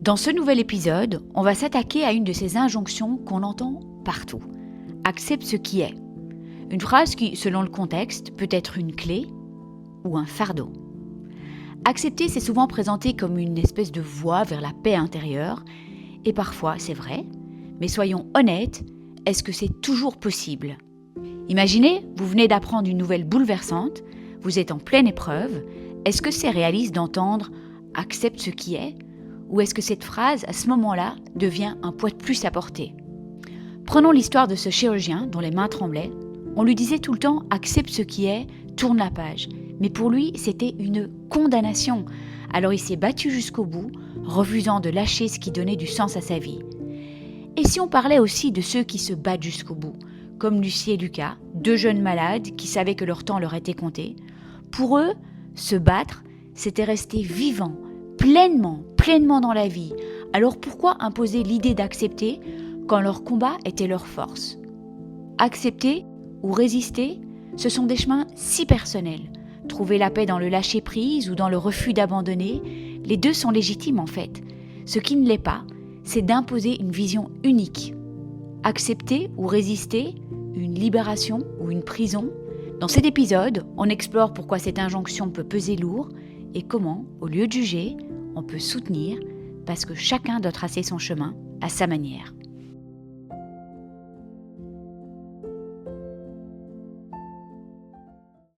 Dans ce nouvel épisode, on va s'attaquer à une de ces injonctions qu'on entend partout. Accepte ce qui est. Une phrase qui, selon le contexte, peut être une clé ou un fardeau. Accepter, c'est souvent présenté comme une espèce de voie vers la paix intérieure. Et parfois, c'est vrai. Mais soyons honnêtes, est-ce que c'est toujours possible ? Imaginez, vous venez d'apprendre une nouvelle bouleversante, vous êtes en pleine épreuve. Est-ce que c'est réaliste d'entendre « accepte ce qui est » ou est-ce que cette phrase, à ce moment-là, devient un poids de plus à porter ? Prenons l'histoire de ce chirurgien dont les mains tremblaient. On lui disait tout le temps « accepte ce qui est, tourne la page ». Mais pour lui, c'était une condamnation. Alors il s'est battu jusqu'au bout, refusant de lâcher ce qui donnait du sens à sa vie. Et si on parlait aussi de ceux qui se battent jusqu'au bout, comme Lucie et Lucas, deux jeunes malades qui savaient que leur temps leur était compté. Pour eux, se battre, c'était rester vivant, pleinement dans la vie. Alors pourquoi imposer l'idée d'accepter quand leur combat était leur force ? Accepter ou résister, ce sont des chemins si personnels. Trouver la paix dans le lâcher-prise ou dans le refus d'abandonner, les deux sont légitimes en fait. Ce qui ne l'est pas, c'est d'imposer une vision unique. Accepter ou résister, une libération ou une prison. Dans cet épisode, on explore pourquoi cette injonction peut peser lourd et comment, au lieu de juger, on peut soutenir parce que chacun doit tracer son chemin à sa manière.